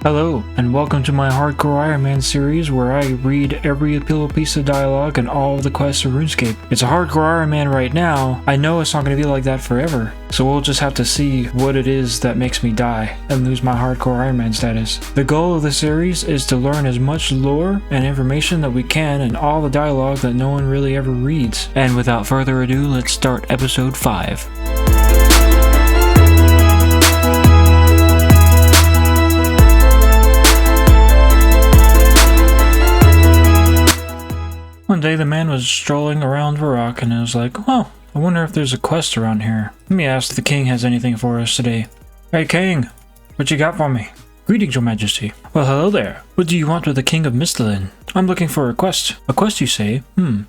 Hello, and welcome to my Hardcore Iron Man series where I read every piece of dialogue and all of the quests of RuneScape. It's a Hardcore Iron Man right now. I know it's not going to be like that forever, so we'll just have to see what it is that makes me die and lose my Hardcore Iron Man status. The goal of the series is to learn as much lore and information that we can and all the dialogue that no one really ever reads. And without further ado, let's start episode 5. One day the man was strolling around Varrock and was like, oh, I wonder if there's a quest around here. Let me ask if the king has anything for us today. Hey king, what you got for me? Greetings, your majesty. Well, hello there. What do you want with the king of Mistlin? I'm looking for a quest. A quest, you say?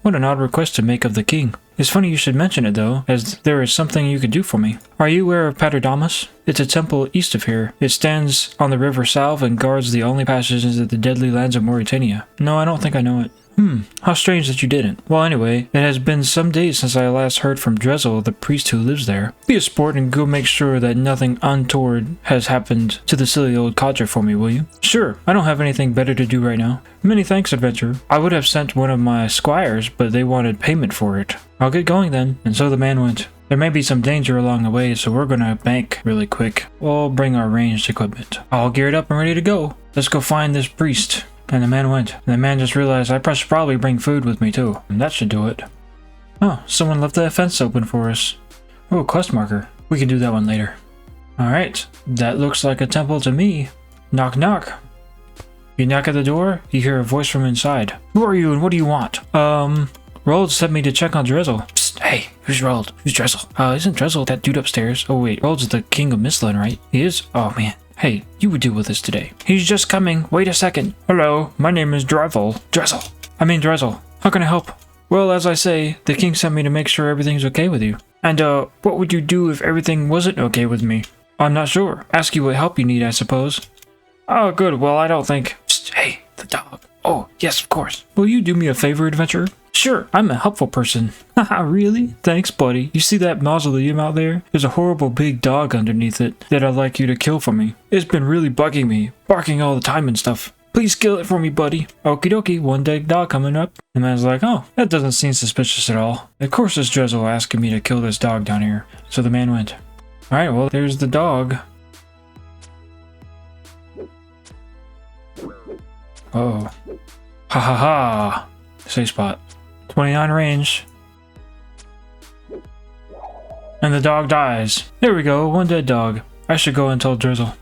What an odd request to make of the king. It's funny you should mention it though, as there is something you could do for me. Are you aware of Paterdamus? It's a temple east of here. It stands on the river Salve and guards the only passages of the deadly lands of Mauritania. No, I don't think I know it. How strange that you didn't. Well, anyway, it has been some days since I last heard from Drezel, the priest who lives there. Be a sport and go make sure that nothing untoward has happened to the silly old codger for me, will you? Sure, I don't have anything better to do right now. Many thanks, adventurer. I would have sent one of my squires, but they wanted payment for it. I'll get going then. And so the man went. There may be some danger along the way, so we're gonna bank really quick. We'll bring our ranged equipment. All geared up and ready to go. Let's go find this priest. And the man went. And the man just realized I should probably bring food with me too. And that should do it. Oh, someone left the fence open for us. Oh, quest marker. We can do that one later. Alright, that looks like a temple to me. Knock knock. You knock at the door, you hear a voice from inside. Who are you and what do you want? Rold sent me to check on Drezel. Psst, hey, who's Rold? Who's Drezel? Isn't Drezel that dude upstairs? Oh wait, Rold's the king of Mistlin, right? He is? Oh man. Hey, you would deal with this today. He's just coming. Wait a second. Hello, my name is Drezel. Drezel. How can I help? Well, as I say, the king sent me to make sure everything's okay with you. And, what would you do if everything wasn't okay with me? I'm not sure. Ask you what help you need, I suppose. Oh, good. Well, I don't think... Psst, hey, the dog. Oh, yes, of course. Will you do me a favor, adventurer? Sure, I'm a helpful person. Haha, really? Thanks, buddy. You see that mausoleum out there? There's a horrible big dog underneath it that I'd like you to kill for me. It's been really bugging me, barking all the time and stuff. Please kill it for me, buddy. Okie dokie, one dead dog coming up. The man's like, oh, that doesn't seem suspicious at all. Of course it's Drezel asking me to kill this dog down here. So the man went. Alright, well, there's the dog. Oh. Ha ha ha. Safe spot. 29 range. And the dog dies. There we go, one dead dog. I should go and tell Drezel.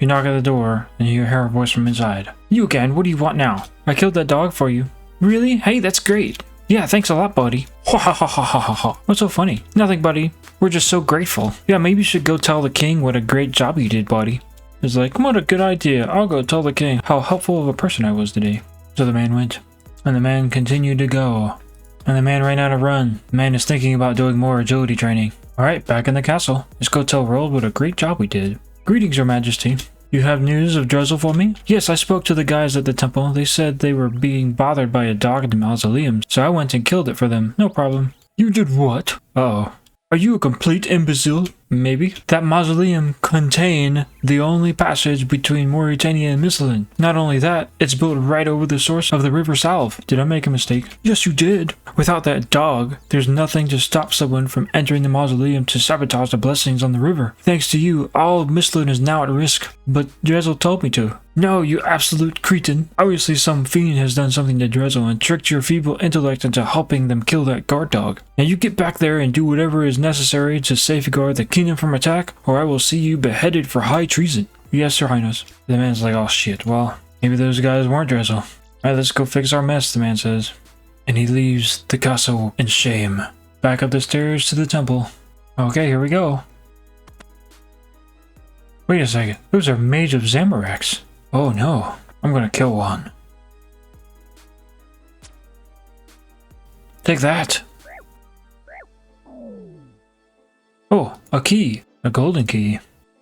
You knock at the door, and you hear a voice from inside. You again, what do you want now? I killed that dog for you. Really? Hey, that's great. Yeah, thanks a lot, buddy. Ha ha ha ha ha ha ha. What's so funny? Nothing, buddy. We're just so grateful. Yeah, maybe you should go tell the king what a great job you did, buddy. It's like, what a good idea. I'll go tell the king how helpful of a person I was today. So the man went. And the man continued to go. And the man ran out of run. The man is thinking about doing more agility training. Alright, back in the castle. Let's go tell Rold what a great job we did. Greetings, your majesty. You have news of Drezel for me? Yes, I spoke to the guys at the temple. They said they were being bothered by a dog in the mausoleum, so I went and killed it for them. No problem. You did what? Uh-oh. Are you a complete imbecile? Maybe. That mausoleum contained the only passage between Mauritania and Mistlin. Not only that, it's built right over the source of the river Salve. Did I make a mistake? Yes, you did. Without that dog, there's nothing to stop someone from entering the mausoleum to sabotage the blessings on the river. Thanks to you, all of Mistlin is now at risk. But Drezel told me to. No, you absolute cretin. Obviously some fiend has done something to Drezel and tricked your feeble intellect into helping them kill that guard dog. Now you get back there and do whatever is necessary to safeguard the kingdom from attack, or I will see you beheaded for high treason. Yes, your highness. The man's like, oh shit, well, maybe those guys weren't Drezel. Alright, let's go fix our mess, the man says. And he leaves the castle in shame. Back up the stairs to the temple. Okay, here we go. Wait a second, those are Mage of Zamorak's. Oh no, I'm gonna kill one. Take that. Oh, a key. A golden key.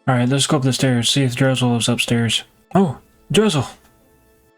Alright, let's go up the stairs, see if Drezel is upstairs. Oh, Drezel.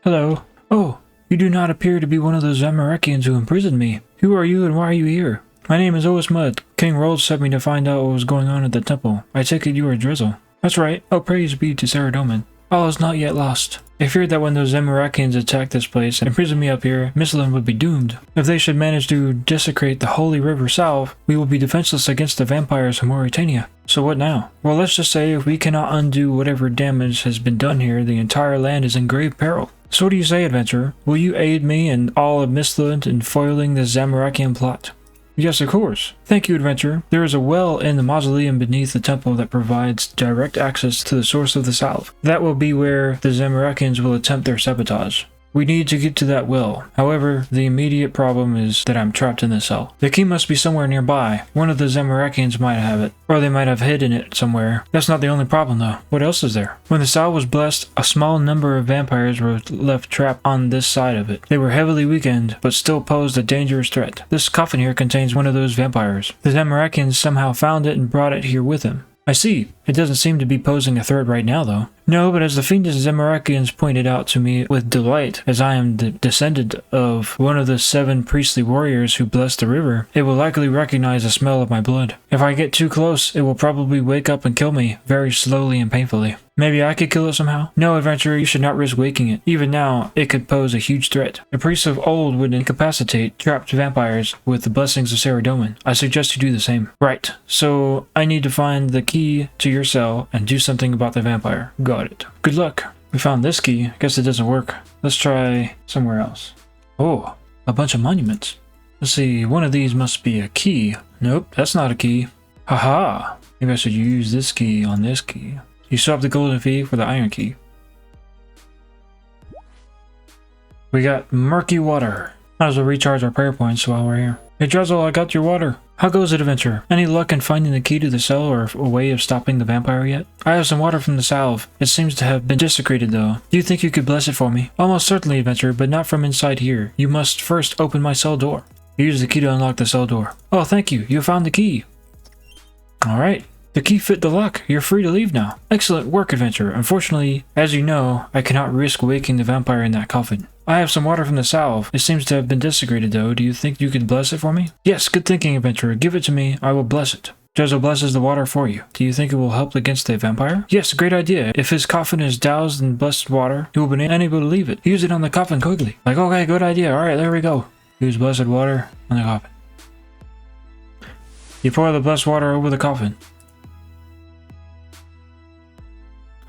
Hello. Oh, you do not appear to be one of the Zamorakians who imprisoned me. Who are you and why are you here? My name is Oismud. King Rold sent me to find out what was going on at the temple. I take it you are Drezel. That's right. Oh, praise be to Saradomin. All is not yet lost. I feared that when those Zamarakians attacked this place and imprisoned me up here, Mislin would be doomed. If they should manage to desecrate the Holy River Salve, we will be defenseless against the vampires of Mauritania. So what now? Well, let's just say if we cannot undo whatever damage has been done here, the entire land is in grave peril. So what do you say, adventurer? Will you aid me and all of Mislin in foiling the Zamarakian plot? Yes, of course. Thank you, adventurer. There is a well in the mausoleum beneath the temple that provides direct access to the source of the salve. That will be where the Zamarakians will attempt their sabotage. We need to get to that well. However, the immediate problem is that I'm trapped in the cell. The key must be somewhere nearby. One of the Zamarakians might have it, or they might have hidden it somewhere. That's not the only problem though. What else is there? When the salve was blessed, a small number of vampires were left trapped on this side of it. They were heavily weakened, but still posed a dangerous threat. This coffin here contains one of those vampires. The Zamarakians somehow found it and brought it here with him. I see. It doesn't seem to be posing a threat right now, though. No, but as the fiendish Zamarakians pointed out to me with delight, as I am the descendant of one of the 7 priestly warriors who blessed the river, it will likely recognize the smell of my blood. If I get too close, it will probably wake up and kill me, very slowly and painfully. Maybe I could kill it somehow? No, adventurer, you should not risk waking it. Even now, it could pose a huge threat. The priests of old would incapacitate trapped vampires with the blessings of Saradomin. I suggest you do the same. Right, so I need to find the key to your cell and do something about the vampire. Got it. Good luck. We found this key. I guess it doesn't work. Let's try somewhere else. Oh, a bunch of monuments. Let's see, one of these must be a key. Nope, that's not a key. Haha! Maybe I should use this key on this key. You swap the golden key for the iron key. We got murky water. Might as well recharge our prayer points while we're here. Hey Drizzle, I got your water. How goes it, adventurer? Any luck in finding the key to the cell or a way of stopping the vampire yet? I have some water from the salve. It seems to have been desecrated though. Do you think you could bless it for me? Almost certainly, adventurer, but not from inside here. You must first open my cell door. Use the key to unlock the cell door. Oh, thank you. You found the key. Alright. The key fit the lock. You're free to leave now. Excellent work, adventurer. Unfortunately, as you know, I cannot risk waking the vampire in that coffin. I have some water from the salve. It seems to have been desecrated though. Do you think you could bless it for me? Yes, good thinking, adventurer. Give it to me. I will bless it. Jezo blesses the water for you. Do you think it will help against the vampire? Yes, great idea. If his coffin is doused in blessed water, he will be unable to leave it. Use it on the coffin quickly. Like, okay, good idea. Alright, there we go. Use blessed water on the coffin. You pour the blessed water over the coffin.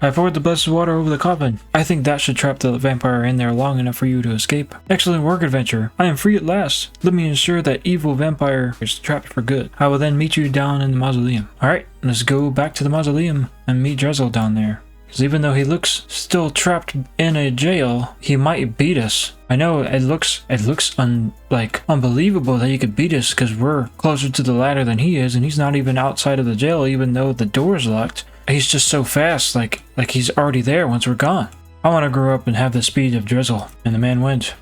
I poured the blessed water over the coffin. I think that should trap the vampire in there long enough for you to escape. Excellent work, adventurer. I am free at last. Let me ensure that evil vampire is trapped for good. I will then meet you down in the mausoleum. Alright, let's go back to the mausoleum and meet Drizzle down there. Because even though he looks still trapped in a jail, he might beat us. I know it looks unbelievable that he could beat us because we're closer to the ladder than he is, and he's not even outside of the jail even though the door's locked. He's just so fast, like he's already there once we're gone. I want to grow up and have the speed of Drizzle. And the man went.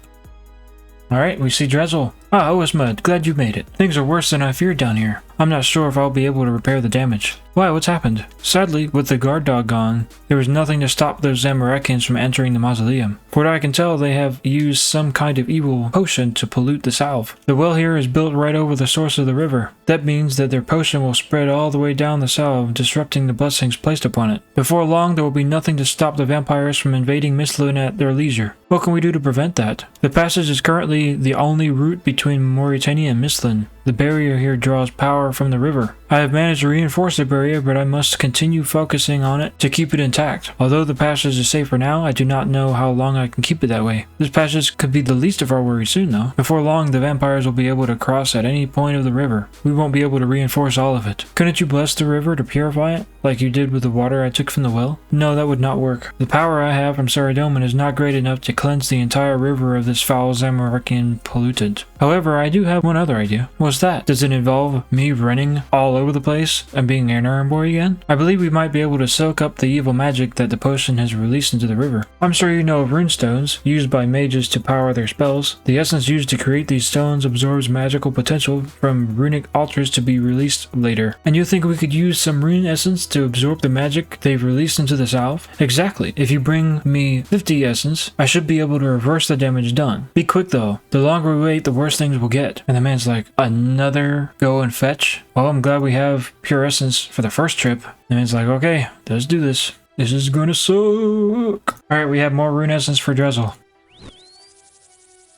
Alright, we see Drizzle. Ah, Oasmud, glad you made it. Things are worse than I feared down here. I'm not sure if I'll be able to repair the damage. Why, what's happened? Sadly, with the guard dog gone, there was nothing to stop those Zamarakians from entering the mausoleum. For what I can tell, they have used some kind of evil potion to pollute the salve. The well here is built right over the source of the river. That means that their potion will spread all the way down the salve, disrupting the blessings placed upon it. Before long, there will be nothing to stop the vampires from invading Mislin at their leisure. What can we do to prevent that? The passage is currently the only route between Mauritania and Mislin. The barrier here draws power from the river. I have managed to reinforce the barrier, but I must continue focusing on it to keep it intact. Although the passage is safe for now, I do not know how long I can keep it that way. This passage could be the least of our worries soon, though. Before long, the vampires will be able to cross at any point of the river. We won't be able to reinforce all of it. Couldn't you bless the river to purify it, like you did with the water I took from the well? No, that would not work. The power I have from Saradomin is not great enough to cleanse the entire river of this foul Zamarakian pollutant. However, I do have one other idea. What's that? Does it involve me running all over the place and being an errand boy again? I believe we might be able to soak up the evil magic that the potion has released into the river. I'm sure you know of rune stones, used by mages to power their spells. The essence used to create these stones absorbs magical potential from runic altars to be released later. And you think we could use some rune essence to absorb the magic they've released into the salve? Exactly. If you bring me 50 essence, I should be able to reverse the damage done. Be quick though. The longer we wait, the worse things will get. And the man's like, another go and fetch? Well, I'm glad we have pure essence for the first trip. The man's like, okay, let's do this. This is gonna suck. Alright, we have more rune essence for Drizzle.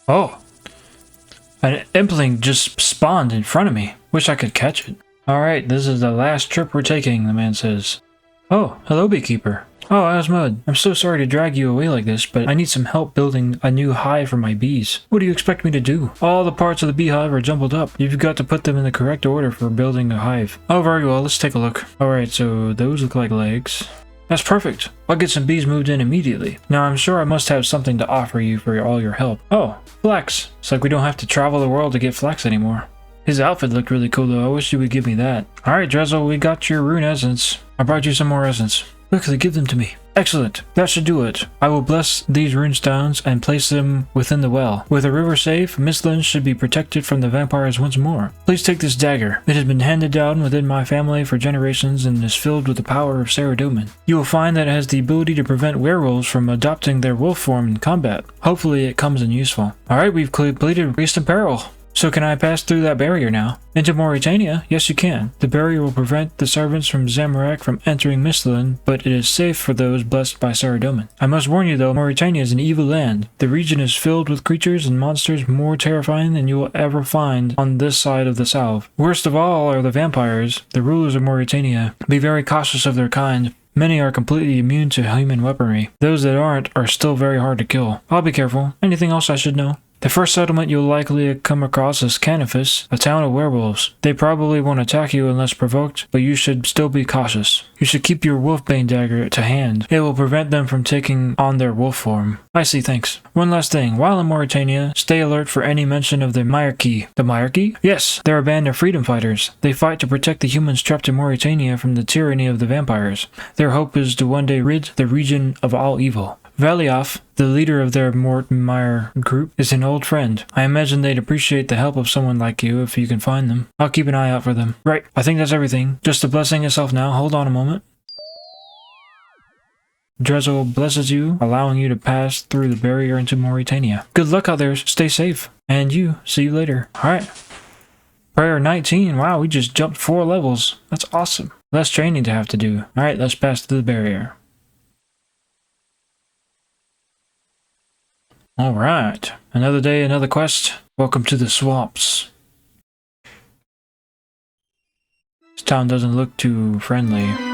Oh. An impling just spawned in front of me. Wish I could catch it. Alright, this is the last trip we're taking, the man says. Oh, hello, beekeeper. Oh, Asmod, I'm so sorry to drag you away like this, but I need some help building a new hive for my bees. What do you expect me to do? All the parts of the beehive are jumbled up. You've got to put them in the correct order for building a hive. Oh, very well, let's take a look. Alright, so those look like legs. That's perfect. I'll get some bees moved in immediately. Now, I'm sure I must have something to offer you for all your help. Oh, flax. It's like we don't have to travel the world to get flax anymore. His outfit looked really cool though. I wish you would give me that. Alright, Drizzle, we got your rune essence. I brought you some more essence. Quickly, give them to me. Excellent. That should do it. I will bless these rune stones and place them within the well. With the river safe, Mistland should be protected from the vampires once more. Please take this dagger. It has been handed down within my family for generations and is filled with the power of Saradomin. You will find that it has the ability to prevent werewolves from adopting their wolf form in combat. Hopefully it comes in useful. Alright, we've completed Beast in Peril. So can I pass through that barrier now? Into Mauritania? Yes, you can. The barrier will prevent the servants from Zamorak from entering Mistland, but it is safe for those blessed by Saradomin. I must warn you though, Mauritania is an evil land. The region is filled with creatures and monsters more terrifying than you will ever find on this side of the south. Worst of all are the vampires, the rulers of Mauritania. Be very cautious of their kind. Many are completely immune to human weaponry. Those that aren't are still very hard to kill. I'll be careful. Anything else I should know? The first settlement you'll likely come across is Canifis, a town of werewolves. They probably won't attack you unless provoked, but you should still be cautious. You should keep your wolfbane dagger to hand. It will prevent them from taking on their wolf form. I see, thanks. One last thing, while in Mauritania, stay alert for any mention of the Myarchy. The Myarchy? Yes, they're a band of freedom fighters. They fight to protect the humans trapped in Mauritania from the tyranny of the vampires. Their hope is to one day rid the region of all evil. Valiaf, the leader of their Mortmire group, is an old friend. I imagine they'd appreciate the help of someone like you if you can find them. I'll keep an eye out for them. Right, I think that's everything. Just the blessing itself now. Hold on a moment. Drizzle blesses you, allowing you to pass through the barrier into Mauritania. Good luck out there. Stay safe. And you. See you later. Alright. Prayer 19. Wow, we just jumped 4 levels. That's awesome. Less training to have to do. Alright, let's pass through the barrier. Alright, another day, another quest. Welcome to the swamps. This town doesn't look too friendly.